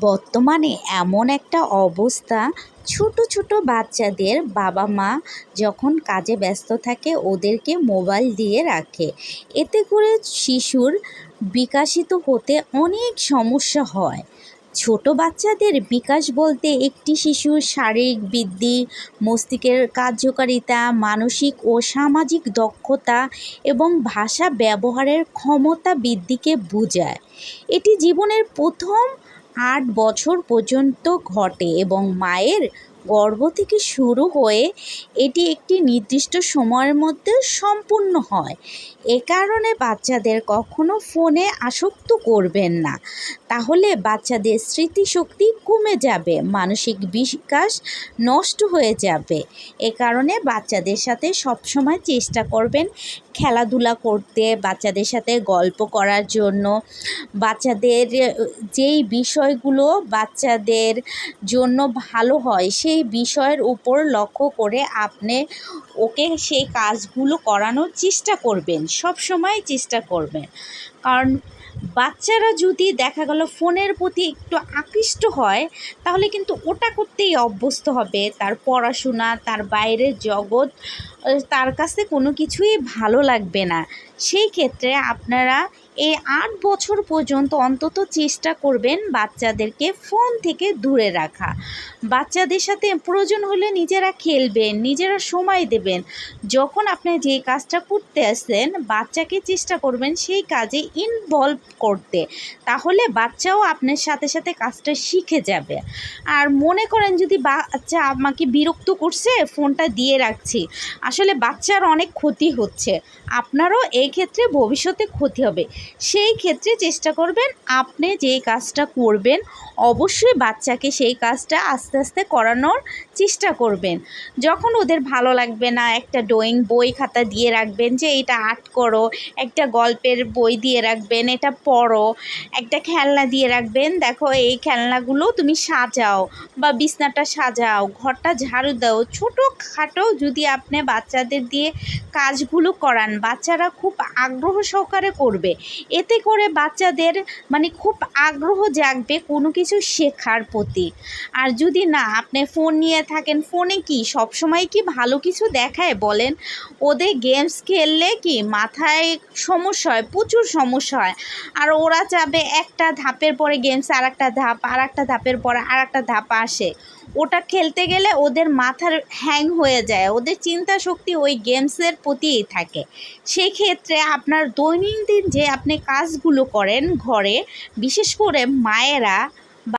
বর্তমানে এমন একটা অবস্থা, ছোট ছোট বাচ্চাদের বাবা মা যখন কাজে ব্যস্ত থাকে ওদেরকে মোবাইল দিয়ে রাখে। এতে করে শিশুর বিকাশিত হতে অনেক সমস্যা হয়। ছোট বাচ্চাদের বিকাশ বলতে একটি শিশুর শারীরিক বৃদ্ধি, মস্তিষ্কের কার্যকারিতা, মানসিক ও সামাজিক দক্ষতা এবং ভাষা ব্যবহারের ক্ষমতা বৃদ্ধিকে বোঝায়। এটি জীবনের প্রথম 8 বছর পর্যন্ত ঘটে এবং মায়ের গর্ভ থেকে শুরু হয়ে এটি একটি নির্দিষ্ট সময়ের মধ্যে সম্পূর্ণ হয়। এ কারণে বাচ্চাদের কখনো ফোনে আসক্ত করবেন না, তাহলে বাচ্চাদের স্মৃতিশক্তি কমে যাবে, মানসিক বিকাশ নষ্ট হয়ে যাবে। এ কারণে বাচ্চাদের সাথে সবসময় চেষ্টা করবেন খেলাধুলা করতে, বাচ্চাদের সাথে গল্প করার জন্য। বাচ্চাদের যেই বিষয়গুলো বাচ্চাদের জন্য ভালো হয় সেই বিষয়ের উপর লক্ষ্য করে আপনি ওকে সেই কাজগুলো করানোর চেষ্টা করবেন, সব সময় চেষ্টা করবেন। কারণ বাচ্চারা যদি দেখা গেল ফোনের প্রতি একটু আকৃষ্ট হয়, তাহলে কিন্তু ওটা করতেই অভ্যস্ত হবে। তার পড়াশোনা, তার বাইরের জগৎ তার কাছে কোনো কিছুই ভালো লাগবে না। সেই ক্ষেত্রে আপনারা এই 8 বছর পর্যন্ত অন্তত চেষ্টা করবেন বাচ্চাদেরকে ফোন থেকে দূরে রাখা। বাচ্চাদের সাথে প্রয়োজন হলে নিজেরা খেলবেন, নিজেরা সময় দেবেন। যখন আপনি যে কাজটা করতে আসছেন বাচ্চাকে চেষ্টা করবেন সেই কাজে ইনভলভ করতে, তাহলে বাচ্চাও আপনার সাথে সাথে কাজটা শিখে যাবে। আর মনে করেন যদি বাচ্চা আমাকে বিরক্ত করছে, ফোনটা দিয়ে রাখছি, আসলে বাচ্চার অনেক ক্ষতি হচ্ছে, আপনারও এই ক্ষেত্রে ভবিষ্যতে ক্ষতি হবে। সেই ক্ষেত্রে চেষ্টা করবেন আপনি যেই কাজটা করবেন অবশ্যই বাচ্চাকে সেই কাজটা আস্তে আস্তে করানোর চেষ্টা করবেন। যখন ওদের ভালো লাগবে না, একটা ড্রয়িং বই খাতা দিয়ে রাখবেন যে এটা আর্ট করো, একটা গল্পের বই দিয়ে রাখবেন, এটা পড়ো, একটা খেলনা দিয়ে রাখবেন, দেখো এই খেলনাগুলো তুমি সাজাও বা বিছনাটা সাজাও, ঘরটা ঝাড়ু দাও। ছোটোখাটো যদি আপনি বাচ্চাদের দিয়ে কাজগুলো করান, বাচ্চারা খুব আগ্রহ সহকারে করবে। এতে করে বাচ্চাদের খুব আগ্রহ জাগবে কোনো কিছু শেখার প্রতি। আর যদি না আপনি ফোন নিয়ে থাকেন, ফোনে কি সবসময় কি ভালো কিছু দেখায় বলেন? ওদের গেমস খেললে কি মাথায় সমস্যা হয়, প্রচুর সমস্যা হয়। আর ওরা চাবে একটা ধাপের পরে গেমস আর একটা ধাপ, আর একটা ধাপের পরে আর একটা ধাপ আসে। ওটা খেলতে গেলে ওদের মাথার হ্যাং হয়ে যায়, ওদের চিন্তা শক্তি ওই গেমসের প্রতিই থাকে। সেক্ষেত্রে আপনার দৈনন্দিন যে আপনি কাজগুলো করেন ঘরে, বিশেষ করে মায়েরা